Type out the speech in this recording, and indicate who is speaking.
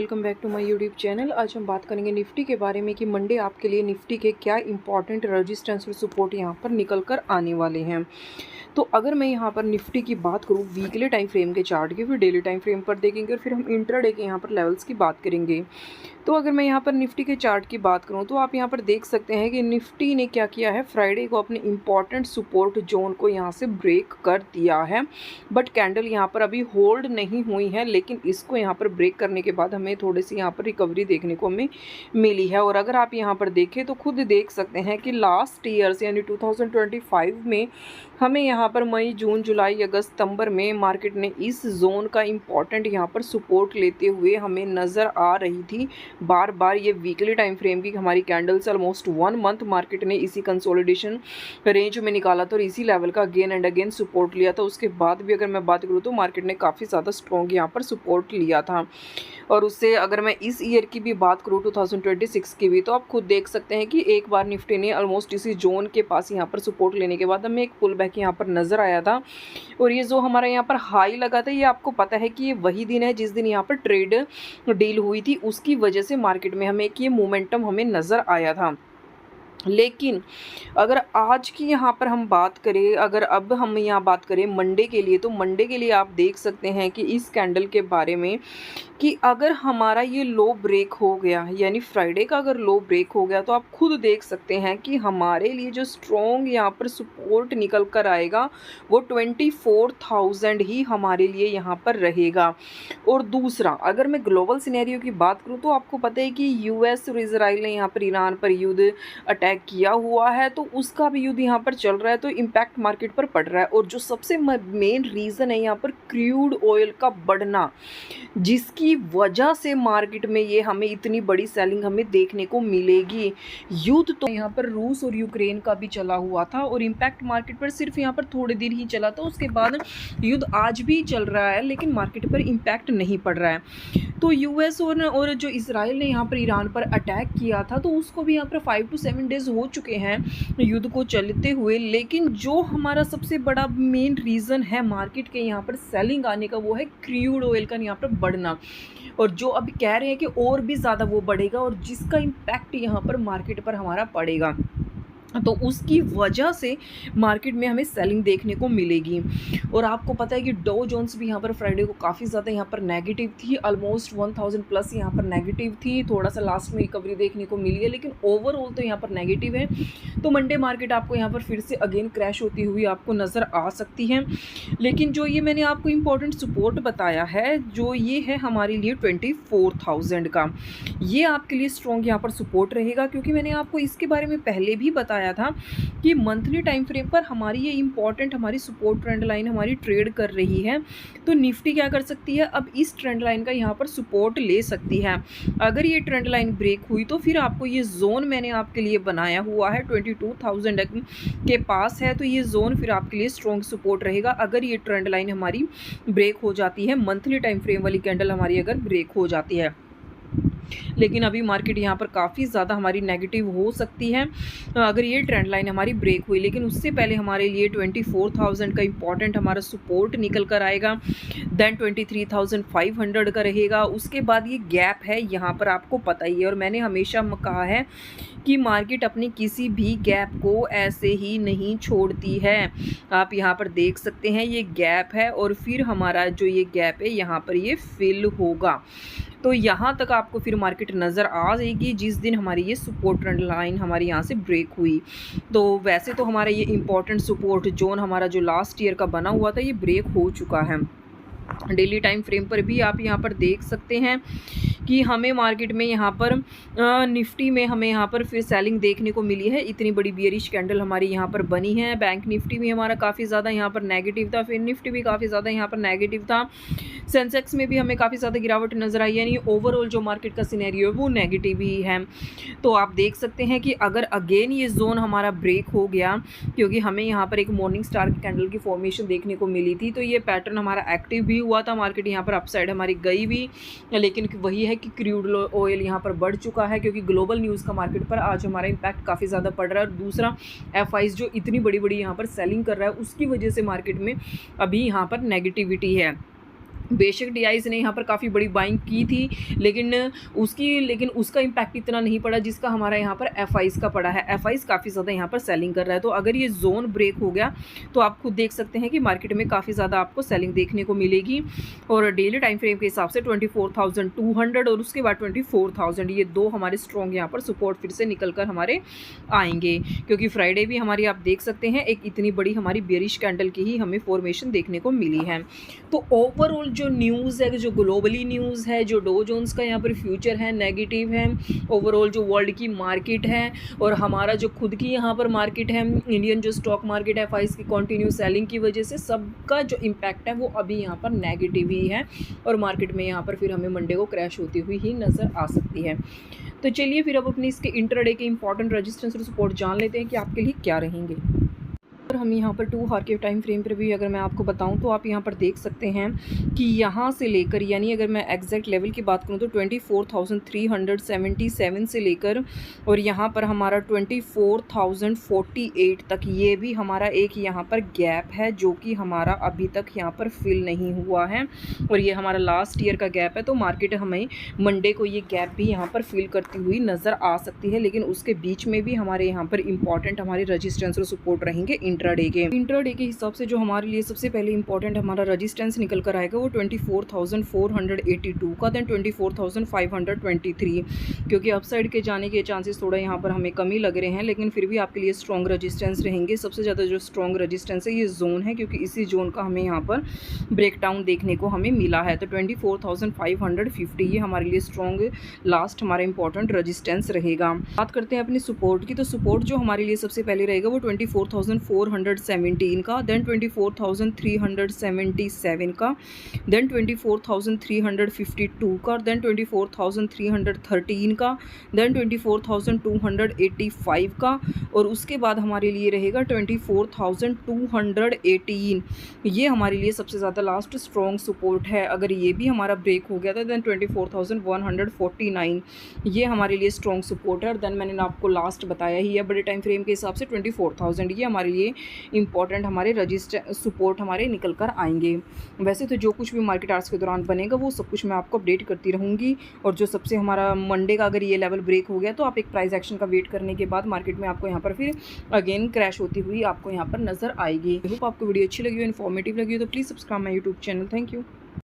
Speaker 1: Welcome back to my YouTube channel. आज हम बात करेंगे निफ्टी के बारे में कि मंडे आपके लिए निफ्टी के क्या इंपॉर्टेंट रेजिस्टेंस और सपोर्ट यहाँ पर निकल कर आने वाले हैं। तो अगर मैं यहाँ पर निफ्टी की बात करूँ वीकली टाइम फ्रेम के चार्ट की, फिर डेली टाइम फ्रेम पर देखेंगे और फिर हम इंट्राडे के यहाँ पर लेवल्स की बात करेंगे। तो अगर मैं यहाँ पर निफ्टी के चार्ट की बात करूँ तो आप यहाँ पर देख सकते हैं कि निफ्टी ने क्या किया है, फ्राइडे को अपने इंपॉर्टेंट सपोर्ट जोन को यहाँ से ब्रेक कर दिया है। बट कैंडल यहाँ पर अभी होल्ड नहीं हुई है, लेकिन इसको यहाँ पर ब्रेक करने के बाद हमें थोड़ी सी यहाँ पर रिकवरी देखने को हमें मिली है। और अगर आप यहाँ पर देखें तो खुद देख सकते हैं कि लास्ट ईयर्स यानी 2025 में हमें यहाँ पर मई, जून, जुलाई, अगस्त, सितंबर में मार्केट ने इस जोन का इम्पॉर्टेंट यहाँ पर सपोर्ट लेते हुए हमें नज़र आ रही थी। बार बार ये वीकली टाइम फ्रेम की हमारी कैंडल्स ऑलमोस्ट 1 मंथ मार्केट ने इसी कंसोलिडेशन रेंज में निकाला था और इसी लेवल का अगेन एंड अगेन सपोर्ट लिया था। उसके बाद भी अगर मैं बात करूँ तो मार्केट ने काफ़ी ज़्यादा स्ट्रॉन्ग यहाँ पर सपोर्ट लिया था। और उससे अगर मैं इस ईयर की भी बात करूँ 2026 की भी, तो आप खुद देख सकते हैं कि एक बार निफ्टी ने ऑलमोस्ट इसी जोन के पास यहाँ पर सपोर्ट लेने के बाद हमें एक पुल बैक यहाँ पर नज़र आया था। और ये जो हमारा यहाँ पर हाई लगा था, ये आपको पता है कि ये वही दिन है जिस दिन यहाँ पर ट्रेड डील हुई थी। उसकी वजह से मार्केट में हमें एक ये मोमेंटम हमें नज़र आया था। लेकिन अगर आज की यहाँ पर हम बात करें, अगर अब हम यहाँ बात करें मंडे के लिए, तो मंडे के लिए आप देख सकते हैं कि इस कैंडल के बारे में कि अगर हमारा ये लो ब्रेक हो गया, यानी फ्राइडे का अगर लो ब्रेक हो गया, तो आप खुद देख सकते हैं कि हमारे लिए जो स्ट्रॉन्ग यहाँ पर सपोर्ट निकल कर आएगा वो 24,000 ही हमारे लिए यहाँ पर रहेगा। और दूसरा, अगर मैं ग्लोबल सिनेरियो की बात करूँ तो आपको पता है कि यूएस और इजराइल ने यहाँ पर ईरान पर युद्ध अटैक किया हुआ है, तो उसका भी युद्ध यहाँ पर चल रहा है, तो इम्पैक्ट मार्केट पर पड़ रहा है। और जो सबसे मेन रीज़न है यहाँ पर क्रूड ऑयल का बढ़ना, जिसकी वजह से मार्केट में ये हमें इतनी बड़ी सेलिंग हमें देखने को मिलेगी। युद्ध तो यहाँ पर रूस और यूक्रेन का भी चला हुआ था और इम्पैक्ट मार्केट पर सिर्फ यहाँ पर थोड़े दिन ही चला था। उसके बाद युद्ध आज भी चल रहा है, लेकिन मार्केट पर इम्पैक्ट नहीं पड़ रहा है। तो यूएस और जो इसराइल ने यहाँ पर ईरान पर अटैक किया था, तो उसको भी यहाँ पर 5 to 7 डेज़ हो चुके हैं युद्ध को चलते हुए। लेकिन जो हमारा सबसे बड़ा मेन रीज़न है मार्केट के यहाँ पर सेलिंग आने का, वो है क्रूड ऑयल का यहाँ पर बढ़ना। और जो अभी कह रहे हैं कि और भी ज़्यादा वो बढ़ेगा और जिसका इम्पैक्ट यहाँ पर मार्केट पर हमारा पड़ेगा, तो उसकी वजह से मार्केट में हमें सेलिंग देखने को मिलेगी। और आपको पता है कि डो जोन्स भी यहाँ पर फ्राइडे को काफ़ी ज़्यादा यहाँ पर नेगेटिव थी, ऑलमोस्ट 1000 प्लस यहाँ पर नेगेटिव थी। थोड़ा सा लास्ट में रिकवरी देखने को मिली है, लेकिन ओवरऑल तो यहाँ पर नेगेटिव है। तो मंडे मार्केट आपको यहाँ पर फिर से अगेन क्रैश होती हुई आपको नज़र आ सकती है। लेकिन जो ये मैंने आपको इम्पोर्टेंट सपोर्ट बताया है, जो ये है हमारे लिए 24,000 का, ये आपके लिए स्ट्रॉन्ग यहाँ पर सपोर्ट रहेगा। क्योंकि मैंने आपको इसके बारे में पहले भी बताया था कि मंथली टाइम फ्रेम पर हमारी ये इंपॉर्टेंट हमारी सपोर्ट ट्रेंड लाइन हमारी ट्रेड कर रही है। तो निफ्टी क्या कर सकती है, अब इस ट्रेंड लाइन का यहाँ पर सपोर्ट ले सकती है। अगर ये ट्रेंड लाइन ब्रेक हुई तो फिर आपको ये जोन मैंने आपके लिए बनाया हुआ है 22,000 के पास है, तो ये जोन फिर आपके लिए स्ट्रॉन्ग सपोर्ट रहेगा। अगर ये ट्रेंड लाइन हमारी ब्रेक हो जाती है, मंथली टाइम फ्रेम वाली कैंडल हमारी अगर ब्रेक हो जाती है। लेकिन अभी मार्केट यहाँ पर काफ़ी ज़्यादा हमारी नेगेटिव हो सकती है अगर ये ट्रेंड लाइन हमारी ब्रेक हुई। लेकिन उससे पहले हमारे लिए 24,000 का इंपॉर्टेंट हमारा सपोर्ट निकल कर आएगा, देन 23,500 का रहेगा। उसके बाद ये गैप है यहाँ पर, आपको पता ही है। और मैंने हमेशा कहा है कि मार्केट अपनी किसी भी गैप को ऐसे ही नहीं छोड़ती है। आप यहाँ पर देख सकते हैं ये गैप है और फिर हमारा जो ये गैप है यहाँ पर ये फिल होगा। तो यहाँ तक आपको फिर मार्केट नज़र आ जाएगी जिस दिन हमारी ये सपोर्ट ट्रेंड लाइन हमारी यहाँ से ब्रेक हुई। तो वैसे तो हमारा ये इंपॉर्टेंट सपोर्ट जोन हमारा जो लास्ट ईयर का बना हुआ था, ये ब्रेक हो चुका है। डेली टाइम फ्रेम पर भी आप यहाँ पर देख सकते हैं कि हमें मार्केट में यहाँ पर निफ्टी में हमें यहाँ पर फिर सेलिंग देखने को मिली है। इतनी बड़ी बियरिश कैंडल हमारी यहाँ पर बनी है। बैंक निफ्टी भी हमारा काफ़ी ज़्यादा यहाँ पर नेगेटिव था, फिर निफ्टी भी काफ़ी ज़्यादा यहाँ पर नेगेटिव था। सेंसेक्स में भी हमें काफ़ी ज़्यादा गिरावट नज़र आई, यानी ओवरऑल जो मार्केट का सिनेरियो है वो नेगेटिव ही है। तो आप देख सकते हैं कि अगर अगेन ये जोन हमारा ब्रेक हो गया, क्योंकि हमें यहाँ पर एक मॉर्निंग स्टार कैंडल की फॉर्मेशन देखने को मिली थी, तो ये पैटर्न हमारा एक्टिव भी हुआ था। मार्केट यहाँ पर अपसाइड हमारी गई भी, लेकिन वही है कि क्रूड ऑयल यहाँ पर बढ़ चुका है, क्योंकि ग्लोबल न्यूज़ का मार्केट पर आज हमारा इम्पैक्ट काफ़ी ज़्यादा पड़ रहा है। और दूसरा, एफआईज जो इतनी बड़ी बड़ी यहाँ पर सेलिंग कर रहा है, उसकी वजह से मार्केट में अभी यहाँ पर नेगेटिविटी है। बेशक डीआईज ने यहाँ पर काफ़ी बड़ी बाइंग की थी, लेकिन उसका इम्पैक्ट इतना नहीं पड़ा जिसका हमारा यहाँ पर एफआईज का पड़ा है। एफआईज काफ़ी ज़्यादा यहाँ पर सेलिंग कर रहा है। तो अगर ये जोन ब्रेक हो गया तो आप खुद देख सकते हैं कि मार्केट में काफ़ी ज़्यादा आपको सेलिंग देखने को मिलेगी। और डेली टाइम फ्रेम के हिसाब से 24,200 और उसके बाद 24,000, ये दो हमारे स्ट्रॉन्ग यहाँ पर सपोर्ट फिर से निकल कर हमारे आएंगे, क्योंकि फ्राइडे भी हमारी आप देख सकते हैं एक इतनी बड़ी हमारी बेरिश कैंडल की ही हमें फॉर्मेशन देखने को मिली है। तो ओवरऑल जो न्यूज़ है, जो ग्लोबली न्यूज़ है, जो डो जोन्स का यहाँ पर फ्यूचर है नेगेटिव है, ओवरऑल जो वर्ल्ड की मार्केट है और हमारा जो खुद की यहाँ पर मार्केट है, इंडियन जो स्टॉक मार्केट है, एफआईज की कंटिन्यू सेलिंग की वजह से सबका जो इम्पैक्ट है वो अभी यहाँ पर नेगेटिव ही है और मार्केट में यहाँ पर फिर हमें मंडे को क्रैश होती हुई ही नज़र आ सकती है। तो चलिए फिर अब अपनी इसके इंट्राडे के इंपॉर्टेंट रेजिस्टेंस और सपोर्ट जान लेते हैं कि आपके लिए क्या रहेंगे। और हम यहाँ पर 2 आवर के टाइम फ्रेम पर भी अगर मैं आपको बताऊँ तो आप यहाँ पर देख सकते हैं कि यहाँ से लेकर, यानी अगर मैं एग्जैक्ट लेवल की बात करूँ तो 24,377 से लेकर और यहाँ पर हमारा 24,048 तक, ये भी हमारा एक यहाँ पर गैप है जो कि हमारा अभी तक यहाँ पर फिल नहीं हुआ है और ये हमारा लास्ट ईयर का गैप है। तो मार्केट हमें मंडे को ये गैप भी यहाँ पर फिल करती हुई नज़र आ सकती है, लेकिन उसके बीच में भी हमारे यहाँ पर इंपॉर्टेंट हमारे रजिस्टेंस और सपोर्ट रहेंगे इंट्राडे के हिसाब से। जो हमारे लिए सबसे पहले इंपॉर्टेंट हमारा रेजिस्टेंस निकल कर आएगा वो 24,482 का, देन 24,523, क्योंकि अपसाइड के जाने के चांसेस थोड़ा यहाँ पर हमें कम ही लग रहे हैं, लेकिन फिर भी आपके लिए स्ट्रॉन्ग रेजिस्टेंस रहेंगे। सबसे ज़्यादा जो स्ट्रॉन्ग रेजिस्टेंस है ये जोन है, क्योंकि इसी जोन का हमें यहाँ पर ब्रेकडाउन देखने को हमें मिला है। तो 24,550 ये हमारे लिए स्ट्रॉन्ग लास्ट हमारा इंपॉर्टेंट रेजिस्टेंस रहेगा। बात करते हैं अपनी सपोर्ट की, तो सपोर्ट जो हमारे लिए सबसे पहले रहेगा वो 24,417 का, देन 24,377 का, देन 24,352 का, देन 24,313 का, देन 24,285 का और उसके बाद हमारे लिए रहेगा 24,218। ये हमारे लिए सबसे ज़्यादा लास्ट स्ट्रॉन्ग सपोर्ट है। अगर ये भी हमारा ब्रेक हो गया था देन 24,149 ये हमारे लिए स्ट्रॉन्ग सपोर्ट है। और देन मैंने आपको लास्ट बताया ही है बड़े टाइम फ्रेम के हिसाब से 24,000 ये हमारे लिए इंपॉर्टेंट हमारे रजिस्टर सपोर्ट हमारे निकल कर आएंगे। वैसे तो जो कुछ भी मार्केट आवर्स के दौरान बनेगा वो सब कुछ मैं आपको अपडेट करती रहूँगी। और जो सबसे हमारा मंडे का अगर ये लेवल ब्रेक हो गया तो आप एक प्राइस एक्शन का वेट करने के बाद मार्केट में आपको यहाँ पर फिर अगेन क्रैश होती हुई आपको यहाँ पर नज़र आएगी। होप आपको वीडियो अच्छी लगी हो, इन्फॉर्मेटिव लगी हो तो please subscribe my YouTube channel. Thank you.